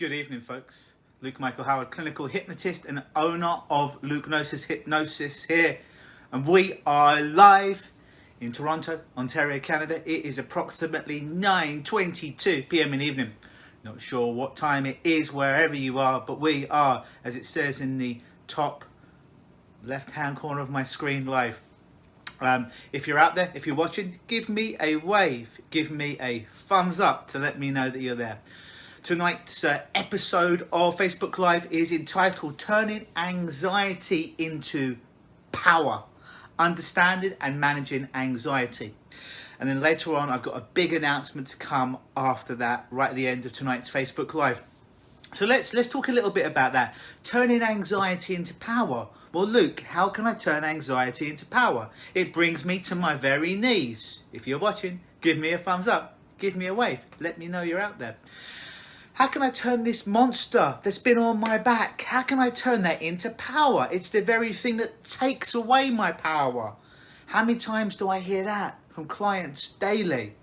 Good evening, folks. Luke Michael Howard, clinical hypnotist and owner of Lukenosis Hypnosis here. And we are live in Toronto, Ontario, Canada. It is approximately 9:22 p.m. in the evening. Not sure what time it is wherever you are, but we are, as it says in the top left-hand corner of my screen, live. If you're out there, if you're watching, give me a wave. Give me a thumbs up to let me know that you're there. Tonight's episode of Facebook Live is entitled Turning Anxiety into Power, Understanding and Managing Anxiety. And then later on, I've got a big announcement to come after that, right at the end of tonight's Facebook Live. So let's talk a little bit about that. Turning anxiety into power. Well, Luke, how can I turn anxiety into power? It brings me to my very knees. If you're watching, give me a thumbs up. Give me a wave. Let me know you're out there. How can I turn this monster that's been on my back? How can I turn that into power? It's the very thing that takes away my power. How many times do I hear that from clients daily?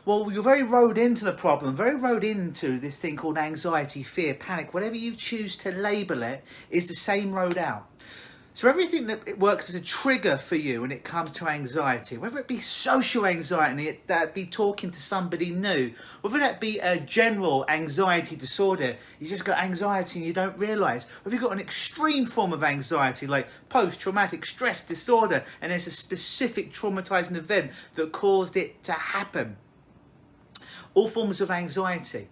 Well, you're very rode into the problem, very rode into this thing called anxiety, fear, panic. Whatever you choose to label it is the same road out. So everything that it works as a trigger for you when it comes to anxiety, whether it be social anxiety, that be talking to somebody new, whether that be a general anxiety disorder, you just got anxiety and you don't realise, or if you've got an extreme form of anxiety like post-traumatic stress disorder and there's a specific traumatising event that caused it to happen. All forms of anxiety.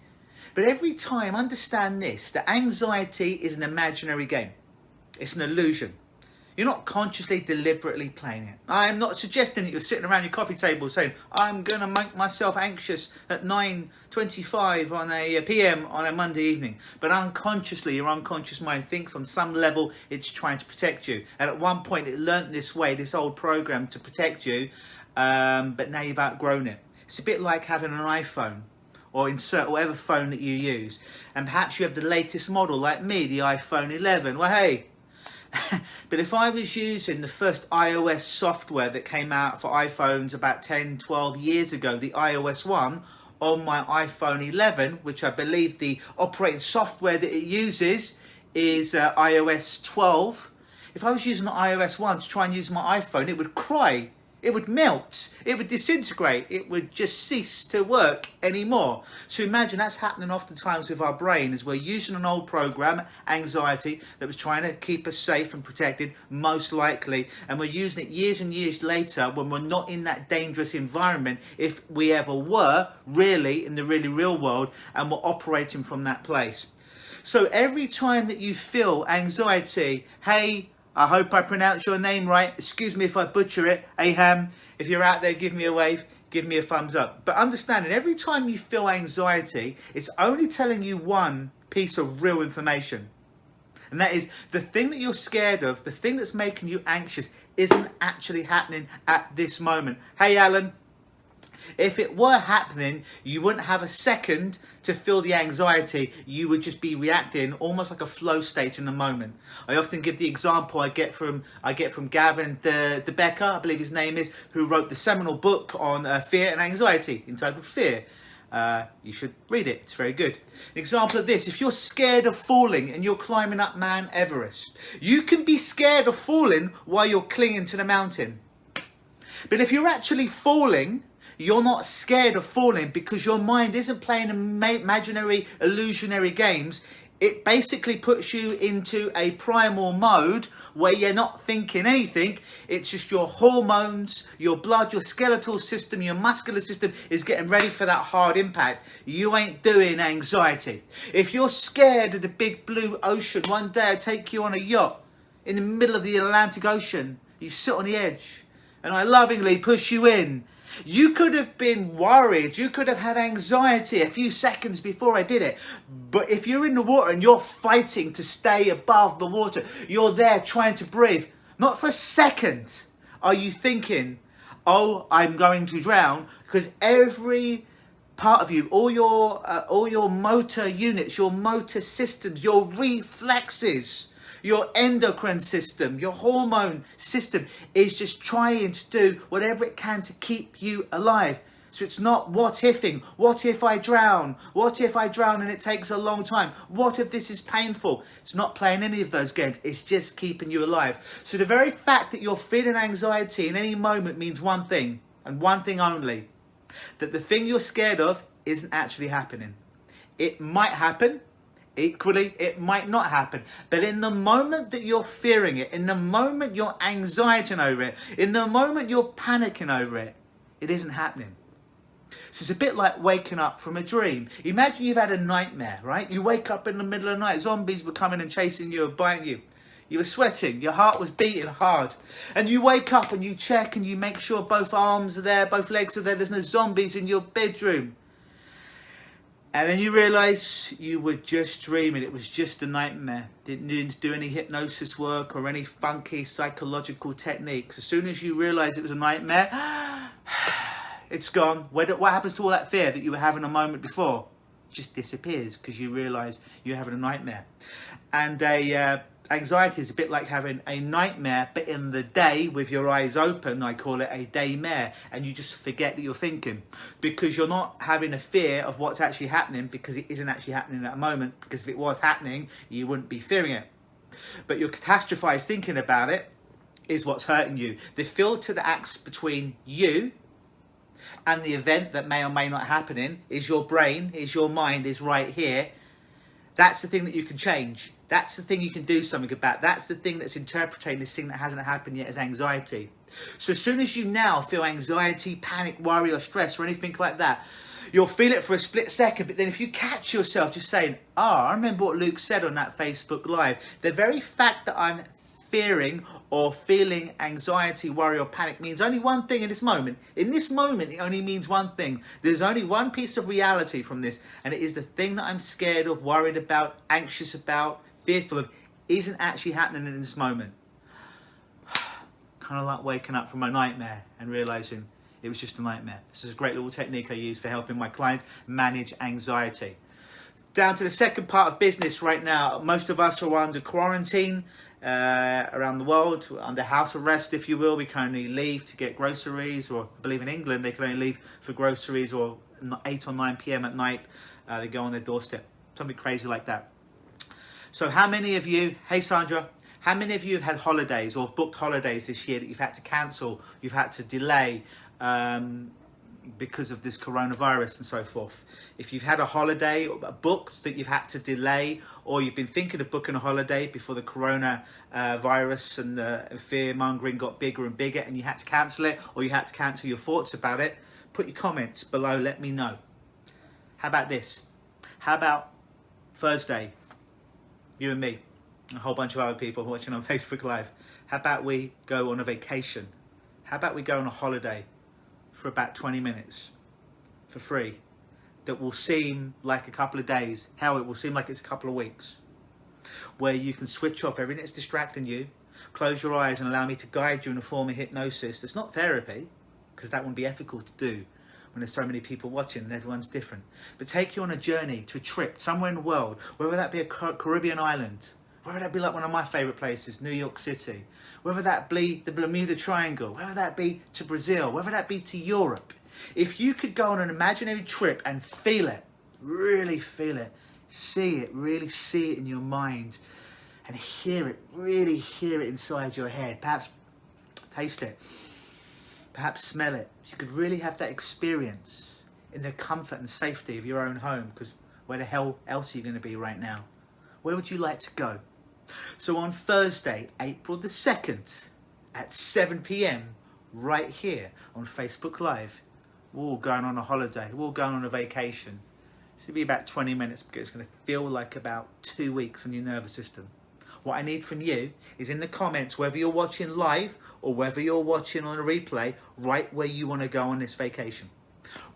But every time, understand this, that anxiety is an imaginary game. It's an illusion. You're not consciously, deliberately playing it. I'm not suggesting that you're sitting around your coffee table saying, I'm going to make myself anxious at 9:25 on a PM on a Monday evening. But unconsciously, your unconscious mind thinks on some level it's trying to protect you. And at one point it learnt this way, this old program to protect you, but now you've outgrown it. It's a bit like having an iPhone or insert whatever phone that you use. And perhaps you have the latest model like me, the iPhone 11. Well, hey. But if I was using the first iOS software that came out for iPhones about 10, 12 years ago, the iOS 1, on my iPhone 11, which I believe the operating software that it uses is iOS 12. If I was using the iOS 1 to try and use my iPhone, it would cry. It would melt, it would disintegrate, it would just cease to work anymore. So imagine that's happening oftentimes with our brain as we're using an old program, anxiety, that was trying to keep us safe and protected, most likely, and we're using it years and years later when we're not in that dangerous environment, if we ever were, really, in the really real world, and we're operating from that place. So every time that you feel anxiety, hey, I hope I pronounce your name right. Excuse me if I butcher it. Aham, if you're out there, give me a wave, give me a thumbs up. But understanding, every time you feel anxiety, it's only telling you one piece of real information. And that is the thing that you're scared of, the thing that's making you anxious, isn't actually happening at this moment. Hey, Alan. If it were happening, you wouldn't have a second to feel the anxiety. You would just be reacting almost like a flow state in the moment. I often give the example I get from Gavin De Becker, I believe his name is, who wrote the seminal book on fear and anxiety entitled Fear. You should read it. It's very good. An example of this: if you're scared of falling and you're climbing up Mount Everest, you can be scared of falling while you're clinging to the mountain. But if you're actually falling, you're not scared of falling because your mind isn't playing imaginary, illusionary games. It basically puts you into a primal mode where you're not thinking anything. It's just your hormones, your blood, your skeletal system, your muscular system is getting ready for that hard impact. You ain't doing anxiety. If you're scared of the big blue ocean, one day I take you on a yacht in the middle of the Atlantic Ocean. You sit on the edge and I lovingly push you in. You could have been worried, you could have had anxiety a few seconds before I did it. But if you're in the water and you're fighting to stay above the water, you're there trying to breathe, not for a second are you thinking, oh, I'm going to drown, because every part of you, all your motor units, your motor systems, your reflexes, your endocrine system, your hormone system is just trying to do whatever it can to keep you alive. So it's not what ifing. What if I drown? What if I drown and it takes a long time? What if this is painful? It's not playing any of those games. It's just keeping you alive. So the very fact that you're feeling anxiety in any moment means one thing, and one thing only. That the thing you're scared of isn't actually happening. It might happen. Equally, it might not happen. But in the moment that you're fearing it, in the moment you're anxietying over it, in the moment you're panicking over it, it isn't happening. So it's a bit like waking up from a dream. Imagine you've had a nightmare, right? You wake up in the middle of the night, zombies were coming and chasing you and biting you. You were sweating, your heart was beating hard. And you wake up and you check and you make sure both arms are there, both legs are there, there's no zombies in your bedroom. And then you realise you were just dreaming, it was just a nightmare. Didn't need to do any hypnosis work or any funky psychological techniques. As soon as you realise it was a nightmare, it's gone. What happens to all that fear that you were having a moment before? It just disappears because you realise you're having a nightmare. And anxiety is a bit like having a nightmare, but in the day with your eyes open. I call it a daymare, and you just forget that you're thinking because you're not having a fear of what's actually happening because it isn't actually happening at the moment. Because if it was happening, you wouldn't be fearing it. But your catastrophized thinking about it is what's hurting you. The filter that acts between you and the event that may or may not happen is your brain, is your mind, is right here. That's the thing that you can change. That's the thing you can do something about. That's the thing that's interpreting this thing that hasn't happened yet as anxiety. So as soon as you now feel anxiety, panic, worry or stress or anything like that, you'll feel it for a split second. But then if you catch yourself just saying, I remember what Luke said on that Facebook Live. The very fact that I'm fearing or feeling anxiety, worry or panic means only one thing in this moment. In this moment, it only means one thing. There's only one piece of reality from this, and it is the thing that I'm scared of, worried about, anxious about, fearful of, isn't actually happening in this moment. Kind of like waking up from a nightmare and realizing it was just a nightmare. This is a great little technique I use for helping my clients manage anxiety. Down to the second part of business right now. Most of us are under quarantine around the world, under house arrest, if you will. We can only leave to get groceries, or I believe in England they can only leave for groceries, or 8 or 9 p.m. at night they go on their doorstep. Something crazy like that. So how many of you, hey Sandra, how many of you have had holidays or booked holidays this year that you've had to cancel, you've had to delay because of this coronavirus and so forth? If you've had a holiday booked that you've had to delay, or you've been thinking of booking a holiday before the corona virus and the fear mongering got bigger and bigger and you had to cancel it, or you had to cancel your thoughts about it, put your comments below, let me know. How about this? How about Thursday? You and me, a whole bunch of other people watching on Facebook Live. How about we go on a vacation? How about we go on a holiday for about 20 minutes for free? That will seem like a couple of days. Hell, it will seem like it's a couple of weeks. Where you can switch off everything that's distracting you, close your eyes and allow me to guide you in a form of hypnosis. It's not therapy, because that wouldn't be ethical to do when there's so many people watching and everyone's different. But take you on a journey to a trip somewhere in the world, whether that be a Caribbean island, whether that be like one of my favourite places, New York City, whether that be the Bermuda Triangle, whether that be to Brazil, whether that be to Europe. If you could go on an imaginary trip and feel it, really feel it, see it, really see it in your mind, and hear it, really hear it inside your head, perhaps taste it, perhaps smell it. You could really have that experience in the comfort and safety of your own home, because where the hell else are you going to be right now? Where would you like to go? So on Thursday, April the 2nd at 7 p.m, right here on Facebook Live, we're all going on a holiday, we're all going on a vacation. It's going to be about 20 minutes because it's going to feel like about 2 weeks on your nervous system. What I need from you is in the comments, whether you're watching live or whether you're watching on a replay, write where you want to go on this vacation.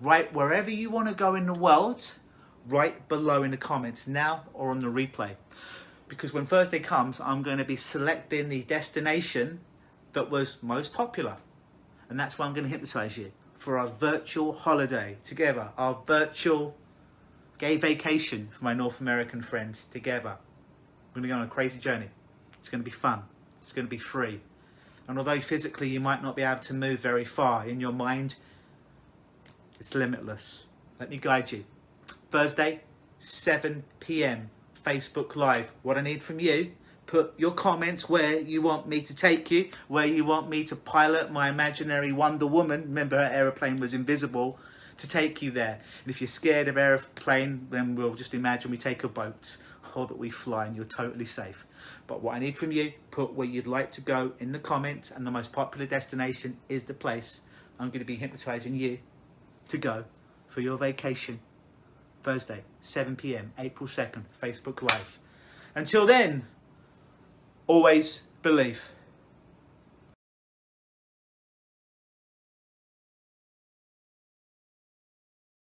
Write wherever you want to go in the world, right below in the comments now or on the replay. Because when Thursday comes, I'm going to be selecting the destination that was most popular. And that's why I'm going to hypnotize you for our virtual holiday together, our virtual gay vacation for my North American friends together. We're going to go on a crazy journey. It's going to be fun. It's going to be free. And although physically you might not be able to move very far, in your mind, It's limitless. Let me guide you. Thursday, 7 p.m, Facebook Live. What I need from you, put your comments where you want me to take you, where you want me to pilot my imaginary Wonder Woman, remember her aeroplane was invisible, to take you there. And if you're scared of aeroplane, then we'll just imagine we take a boat, or that we fly and you're totally safe. But what I need from you, put where you'd like to go in the comments, and the most popular destination is the place I'm going to be hypnotizing you to go for your vacation. Thursday, 7 p.m, April 2nd, Facebook Live. Until then, always believe.